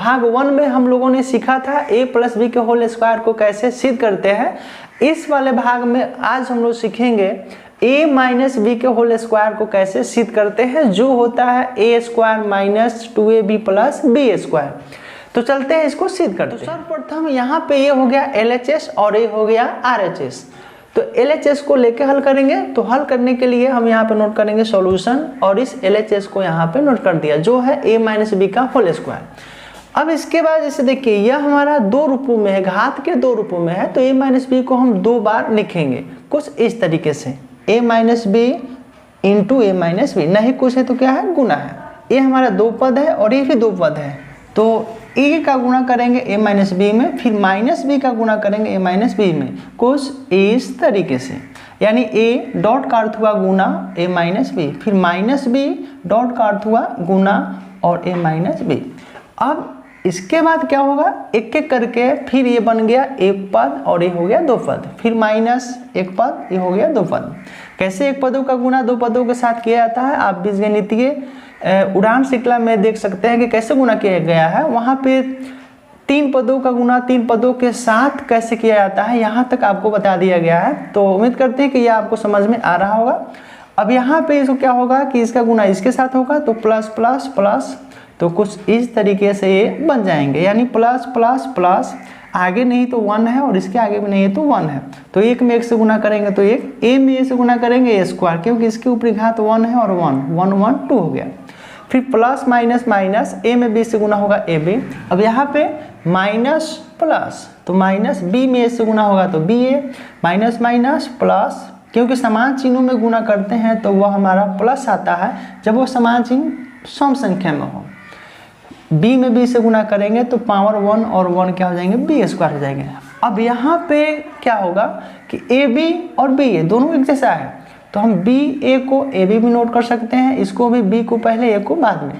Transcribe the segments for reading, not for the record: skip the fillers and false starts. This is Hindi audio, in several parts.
भाग 1 में हम लोगों ने सीखा था a प्लस बी के होल स्क्वायर को कैसे सिद्ध करते हैं। इस वाले भाग में आज हम लोग सीखेंगे a माइनस बी के होल स्क्वायर को कैसे सिद्ध करते हैं, जो होता है a square minus 2ab plus B square. तो चलते हैं इसको सिद्ध करते हैं। तो सर्वप्रथम यहाँ पे ये हो गया LHS और ये हो गया RHS। तो LHS को लेके हल करेंगे। तो हल करने के लिए हम यहाँ पे नोट करेंगे सॉल्यूशन, और इस LHS को यहाँ पे नोट कर दिया जो है a माइनस बी का होल स्क्वायर। अब इसके बाद जैसे देखिए यह हमारा दो रूपों में है, घात के दो रूपों में है, तो a माइनस बी को हम दो बार लिखेंगे कुछ इस तरीके से, a minus B into a minus B, नहीं कुछ है तो क्या है गुना है। ये हमारा दो पद है और ये भी दो पद है, तो a का गुणा करेंगे a माइनस बी में, फिर माइनस b का गुणा करेंगे a माइनस बी में, कुछ इस तरीके से। यानी a डॉट का अर्थ हुआ गुना a माइनस बी, फिर माइनस b डॉट का अर्थ हुआ गुना और a माइनस बी। अब इसके बाद क्या होगा, एक एक करके फिर ये बन गया एक पद और ये हो गया दो पद, फिर माइनस एक पद, ये हो गया दो पद। कैसे एक पदों का गुना दो पदों के साथ किया जाता है, आप बीजगणितीय उड़ान श्रृंखला में देख सकते हैं कि कैसे गुना किया गया है। वहाँ पे तीन पदों का गुना तीन पदों के साथ कैसे किया जाता है, यहाँ तक आपको बता दिया गया है। तो उम्मीद करते हैं कि यह आपको समझ में आ रहा होगा। अब यहाँ पे इसको क्या होगा कि इसका गुना इसके साथ होगा, तो प्लस प्लस प्लस, तो कुछ इस तरीके से ये बन जाएंगे। यानी प्लस प्लस प्लस, आगे नहीं तो 1 है और इसके आगे भी नहीं है तो 1 है, तो एक में एक से गुना करेंगे तो एक, a में a से गुना करेंगे a स्क्वायर, क्योंकि इसके ऊपरी घात 1 है और 1 1 1 2 हो गया। फिर प्लस माइनस माइनस, a में b से गुना होगा ab। अब यहाँ पे माइनस प्लस, तो माइनस b में a से गुना होगा तो ba, माइनस माइनस प्लस, क्योंकि समान चिन्हों में गुना करते हैं तो वह हमारा प्लस आता है जब वो समान चिन्ह सम संख्या में हो। b में b से गुना करेंगे तो पावर 1 और 1 क्या हो जाएंगे, b स्क्वायर हो जाएंगे। अब यहाँ पे क्या होगा कि ab और ba दोनों एक जैसा है, तो हम ba को ab भी नोट कर सकते हैं, इसको भी b को पहले a को बाद में।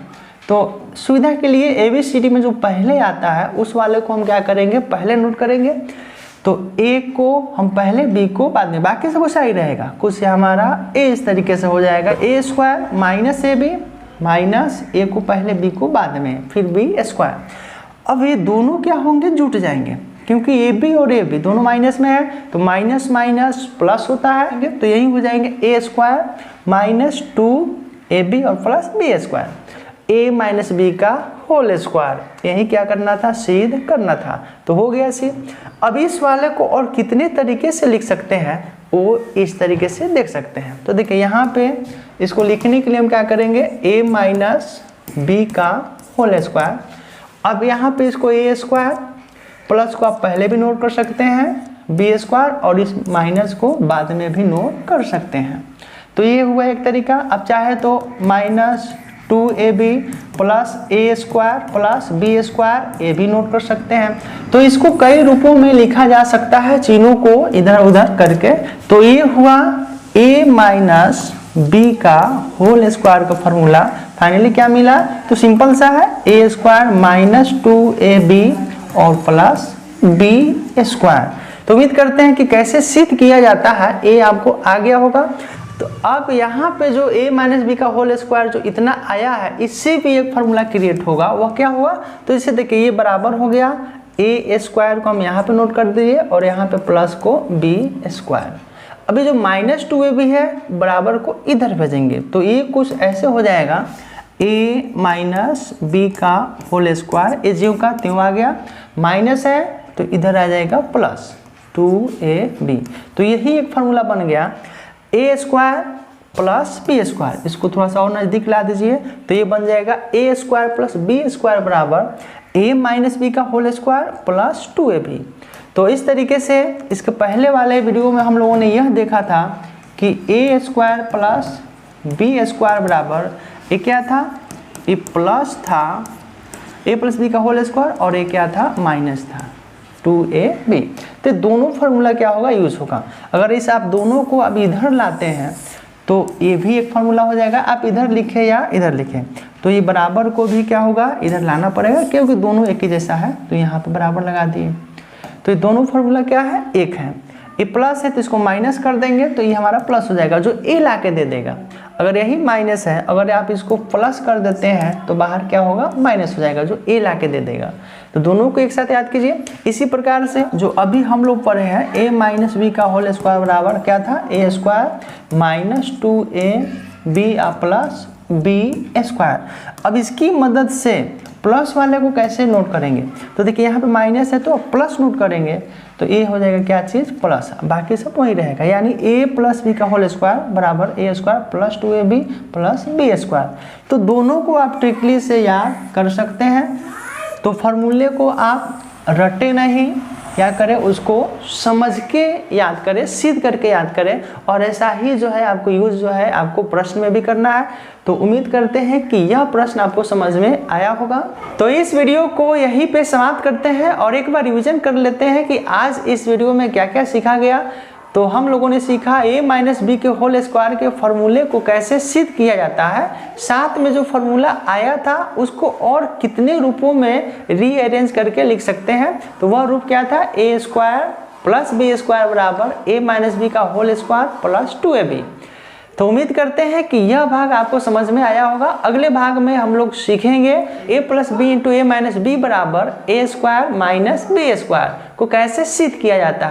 तो सुविधा के लिए ABCD में जो पहले आता है उस वाले को हम क्या करेंगे, पहले नोट करेंगे। तो a को हम पहले, b को बाद में, बाकी सब सही रहेगा। कुछ हमारा a इस तरीके से हो जाएगा, a square minus ab minus a को पहले b को बाद में, फिर b स्क्वायर। अब ये दोनों क्या होंगे, जुट जाएंगे, क्योंकि ab और ab दोनों माइनस में है, तो माइनस माइनस प्लस होता है, तो यही हो जाएंगे a स्क्वायर माइनस 2ab और plus b square, a minus b का होल स्क्वायर। यही क्या करना था, सिद्ध करना था, तो हो गया सिद्ध। अब इस वाले को और कितने तरीके से लिख सकते हैं वो इस तरीके से देख सकते हैं। तो देखिए यहाँ पे इसको लिखने के लिए हम क्या करेंगे, a माइनस बी का होल स्क्वायर। अब यहाँ पे इसको a स्क्वायर प्लस को आप पहले भी नोट कर सकते हैं b स्क्वायर, और इस माइनस को बाद में भी नोट कर सकते हैं। तो ये हुआ एक तरीका। अब चाहे तो minus 2ab plus a square plus b square, ये भी नोट कर सकते हैं। तो इसको कई रूपों में लिखा जा सकता है, चिन्हों को इधर उधर करके। तो ये हुआ a माइनस b का होल स्क्वायर का फॉर्मूला। फाइनली क्या मिला, तो सिंपल सा है, a स्क्वायर माइनस 2ab और प्लस b स्क्वायर। तो उम्मीद करते हैं कि कैसे सिद्ध किया जाता है ये आपको आ गया होगा। तो अब यहाँ पे जो a माइनस बी का होल स्क्वायर जो इतना आया है, इससे भी एक फार्मूला क्रिएट होगा। वह क्या हुआ, तो इसे देखिए ये बराबर हो गया a स्क्वायर को हम यहाँ पे नोट कर दीजिए और यहाँ पे प्लस को b स्क्वायर। अभी जो माइनस 2ab है बराबर को इधर भेजेंगे, तो ये कुछ ऐसे हो जाएगा, a माइनस बी का होल स्क्वायर, ये ज्यों का त्यों आ गया, माइनस है तो इधर आ जाएगा प्लस 2ab। तो यही एक फार्मूला बन गया, a square plus B square. इसको थोड़ा सा और नज़दीक ला दीजिए, तो ये बन जाएगा a square plus B square बराबर a माइनस बी का होल स्क्वायर प्लस 2ab। तो इस तरीके से इसके पहले वाले वीडियो में हम लोगों ने यह देखा था कि a square plus B square बराबर, ये क्या था, ये प्लस था a प्लस बी का होल स्क्वायर, और ये क्या था, माइनस था 2ab। तो दोनों फार्मूला क्या होगा, यूज होगा। अगर इस आप दोनों को अब इधर लाते हैं तो ये भी एक फार्मूला हो जाएगा। आप इधर लिखें या इधर लिखें, तो ये बराबर को भी क्या होगा, इधर लाना पड़ेगा, क्योंकि दोनों एक ही जैसा है, तो यहाँ पे बराबर लगा दिए। तो ये दोनों फार्मूला क्या है, एक है। ये प्लस है तो इसको माइनस कर देंगे तो ये हमारा प्लस हो जाएगा, जो ए ला के दे देगा। अगर यही माइनस है, अगर आप इसको प्लस कर देते हैं तो बाहर क्या होगा, माइनस हो जाएगा, जो ए ला के दे देगा। तो दोनों को एक साथ याद कीजिए। इसी प्रकार से जो अभी हम लोग पढ़े हैं a माइनस बी का होल स्क्वायर बराबर क्या था, A square minus 2ab plus B square. अब इसकी मदद से प्लस वाले को कैसे नोट करेंगे, तो देखिए यहाँ पे माइनस है तो प्लस नोट करेंगे तो ये हो जाएगा क्या चीज़, प्लस, बाकी सब वही रहेगा। यानी a प्लस बी का होल स्क्वायर बराबर A square plus 2ab plus B square. तो दोनों को आप ट्रिकली से याद कर सकते हैं। तो फॉर्मूले को आप रटे नहीं, क्या करें, उसको समझ के याद करें, सिद्ध करके याद करें, और ऐसा ही जो है आपको यूज जो है आपको प्रश्न में भी करना है। तो उम्मीद करते हैं कि यह प्रश्न आपको समझ में आया होगा। तो इस वीडियो को यहीं पे समाप्त करते हैं और एक बार रिवीजन कर लेते हैं कि आज इस वीडियो में क्या क्या सीखा गया। तो हम लोगों ने सीखा a माइनस बी के होल स्क्वायर के फॉर्मूले को कैसे सिद्ध किया जाता है, साथ में जो फॉर्मूला आया था उसको और कितने रूपों में रीअरेंज करके लिख सकते हैं। तो वह रूप क्या था, a square plus B square बराबर a माइनस बी का होल स्क्वायर प्लस 2ab। तो उम्मीद करते हैं कि यह भाग आपको समझ में आया होगा। अगले भाग में हम लोग सीखेंगे a plus B into A minus B बराबर A square minus B square को कैसे सिद्ध किया जाता है।